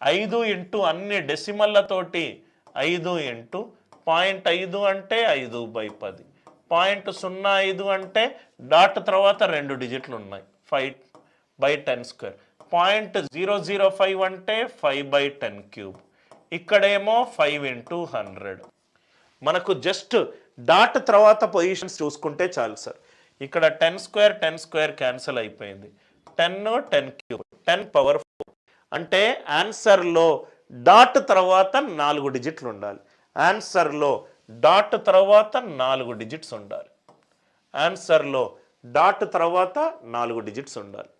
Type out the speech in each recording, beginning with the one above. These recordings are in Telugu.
5 ఇంటూ అన్ని డెసిమల్లతోటి 5 ఇంటూ 0.5 అంటే 5/10, 0.05 అంటే డాట్ తర్వాత 2 డిజిట్లు ఉన్నాయి 5/10², 0.005 అంటే 5/10³ ఇక్కడేమో 5 ఇంటూ 100. మనకు జస్ట్ డాట్ తర్వాత పొజిషన్స్ చూసుకుంటే చాలు సార్. ఇక్కడ 10² క్యాన్సిల్ అయిపోయింది, 10 10³ అంటే ఆన్సర్లో డాట్ తర్వాత 4 డిజిట్లు ఉండాలి. ఆన్సర్లో డాట్ తర్వాత 4 డిజిట్స్ ఉండాలి. ఆన్సర్లో డాట్ తర్వాత 4 డిజిట్స్ ఉండాలి.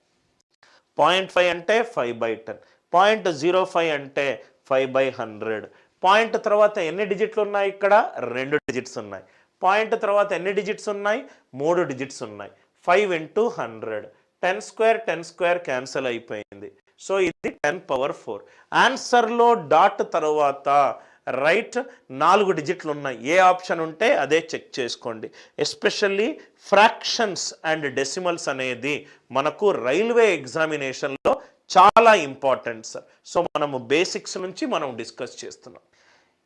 0.5 అంటే 5/10, 0.05 అంటే 5/100. పాయింట్ తర్వాత ఎన్ని డిజిట్లు ఉన్నాయి? ఇక్కడ 2 డిజిట్స్ ఉన్నాయి. పాయింట్ తర్వాత ఎన్ని డిజిట్స్ ఉన్నాయి? 3 డిజిట్స్ ఉన్నాయి. 5 ఇంటూ 100, 10² క్యాన్సిల్ అయిపోయింది. సో ఇది 10⁴. ఆన్సర్లో డాట్ తర్వాత రైట్ 4 డిజిట్లు ఉన్నాయి. ఏ ఆప్షన్ ఉంటే అదే చెక్ చేసుకోండి. ఎస్పెషల్లీ ఫ్రాక్షన్స్ అండ్ డెసిమల్స్ అనేది మనకు రైల్వే ఎగ్జామినేషన్లో చాలా ఇంపార్టెంట్ సార్. సో మనము బేసిక్స్ నుంచి మనం డిస్కస్ చేస్తున్నాం.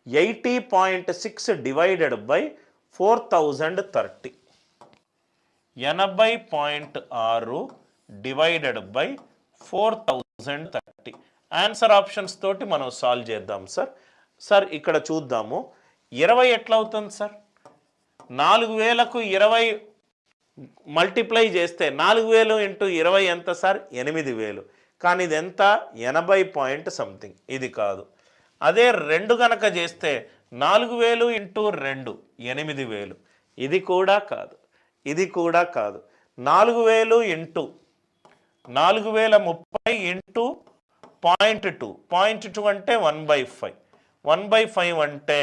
80.6 divided by 4030, 80.6 divided by 4030. Answer options తోటి మనం సాల్వ్ చేద్దాం సార్. సార్ ఇక్కడ చూద్దాము, 20 ఎట్లా అవుతుంది సార్? 4000కు 20 మల్టిప్లై చేస్తే 4000 ఇంటూ 20 ఎంత సార్? 8000. కానీ ఇది ఎంత? 80 పాయింట్ సంథింగ్. ఇది కాదు. అదే 2 గనక చేస్తే 4000 ఇంటూ 2 8000. ఇది కూడా కాదు, ఇది కూడా కాదు. 4000 ఇంటూ 4030 ఇంటూ 0.2, 0.2 అంటే 1/5, 1/5 అంటే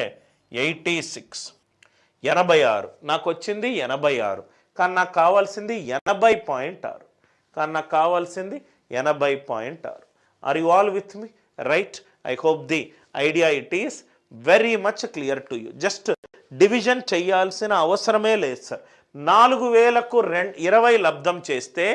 86, 86. నాకు వచ్చింది 86, కానీ నాకు కావాల్సింది 80.6, కానీ నాకు కావాల్సింది 80.6. Are you all with me? Right. I hope the idea it is very much clear to you. Just division చేయాల్సిన అవసరమే లేదు సార్. 4000కు 20 లబ్ధం చేస్తే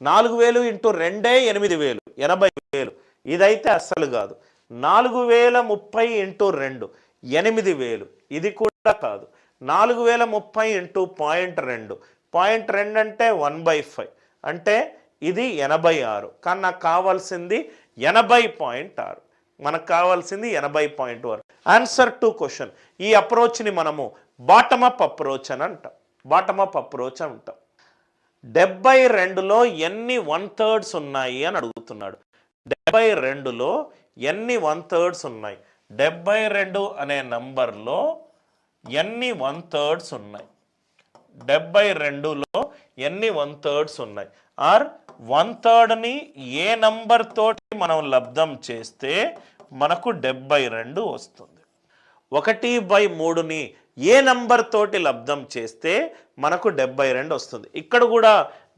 4000 ఇంటూ 2 8000, 80,000. ఇదైతే అస్సలు కాదు. 4030 ఇంటూ 2 8000. ఇది కూడా కాదు. 4030 ఇంటూ 0.2, 0.2 అంటే 1/5 అంటే ఇది 86, కానీ నాకు కావాల్సింది 80.6. మనకు కావాల్సింది 80.1. Answer to question. ఈ అప్రోచ్ని మనము బాటమ్ అప్ అప్రోచ్ అని అంటాం. బాటమ్ అప్ అప్రోచ్ అంటాం. 72లో ఎన్ని 1/3 ఉన్నాయి అని అడుగుతున్నాడు. 72లో ఎన్ని 1/3 ఉన్నాయి? 72 అనే నంబర్లో ఎన్ని 1/3 ఉన్నాయి? 72లో ఎన్ని 1/3 ఉన్నాయి? ఆర్ 1/3ని ఏ నంబర్ తోటి మనం లబ్ధం చేస్తే మనకు 72 వస్తుంది? 1/3ని ఏ నంబర్ తోటి లబ్ధం చేస్తే మనకు 72 వస్తుంది? ఇక్కడ కూడా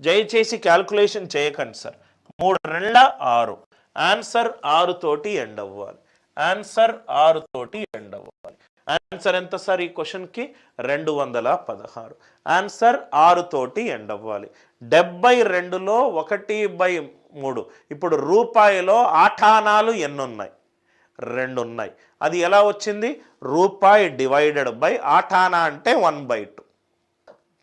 దయచేసి క్యాల్కులేషన్ చేయకండి సార్. 3 2 6. ఆన్సర్ 6 తోటి ఎండ్ అవ్వాలి. ఆన్సర్ 6 తోటి ఎండ్ అవ్వాలి. ఆన్సర్ ఎంత సార్ ఈ క్వశ్చన్కి? 216. ఆన్సర్ 6 తోటి ఎండ్ అవ్వాలి. 72లో 1/3. ఇప్పుడు రూపాయిలో ఆఠానాలు ఎన్ని ఉన్నాయి? 2 ఉన్నాయి. అది ఎలా వచ్చింది? రూపాయి డివైడెడ్ బై ఆఠానా అంటే 1/2.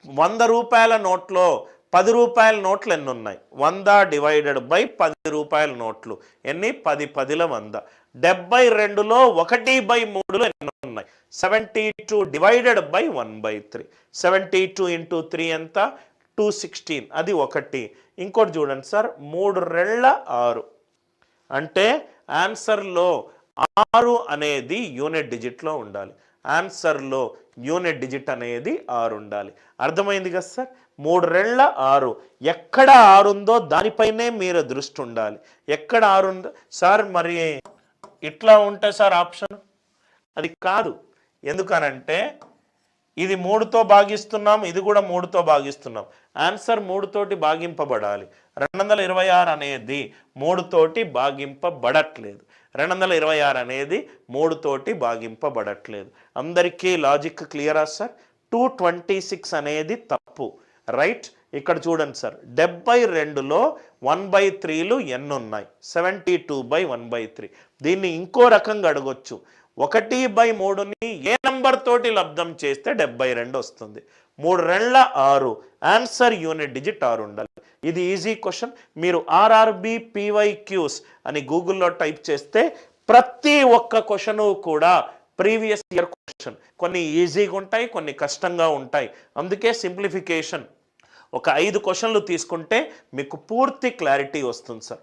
100 రూపాయల నోట్లో 10 రూపాయల నోట్లు ఎన్ని ఉన్నాయి? 100 డివైడెడ్ బై 10 రూపాయల నోట్లు ఎన్ని? 10 10ల 100. 72లో 1/3 ఎన్ని ఉన్నాయి? 72 డివైడెడ్ బై 1/3. 72 ఇంటూ 3 ఎంత? 216. అది 1. ఇంకోటి చూడండి సార్, 3 2 6 అంటే ఆన్సర్లో 6 అనేది యూనిట్ డిజిట్లో ఉండాలి. ఆన్సర్లో యూనిట్ డిజిట్ అనేది 6 ఉండాలి. అర్థమైంది కదా సార్? 3 2 6. ఎక్కడ 6 ఉందో దానిపైనే మీరు దృష్టి ఉండాలి. ఎక్కడ 6 ఉందో సార్, మరి ఇట్లా ఉంటే సార్ ఆప్షన్ అది కాదు. ఎందుకనంటే ఇది 3తో భాగిస్తున్నాం, ఇది కూడా 3తో భాగిస్తున్నాం. ఆన్సర్ 3 తోటి భాగింపబడాలి. 226 అనేది 3 తోటి భాగింపబడట్లేదు. 226 అనేది 3 తోటి భాగింపబడట్లేదు. అందరికీ లాజిక్ క్లియరా సార్? 226 అనేది తప్పు. రైట్. ఇక్కడ చూడండి సార్, 72లో 1/3లు ఎన్ని ఉన్నాయి? 72/1/3. దీన్ని ఇంకో రకంగా అడగొచ్చు, 1/3ని ఏ నంబర్ తోటి లబ్ధం చేస్తే 72 వస్తుంది? 3 రెండ్ల 6, ఆన్సర్ యూనిట్ డిజిట్ 6 ఉండాలి. ఇది ఈజీ క్వశ్చన్. మీరు ఆర్ఆర్బి PYQs అని గూగుల్లో టైప్ చేస్తే ప్రతి ఒక్క క్వశ్చను కూడా ప్రీవియస్ ఇయర్ క్వశ్చన్. కొన్ని ఈజీగా ఉంటాయి, కొన్ని కష్టంగా ఉంటాయి. అందుకే సింప్లిఫికేషన్ ఒక 5 క్వశ్చన్లు తీసుకుంటే మీకు పూర్తి క్లారిటీ వస్తుంది సార్.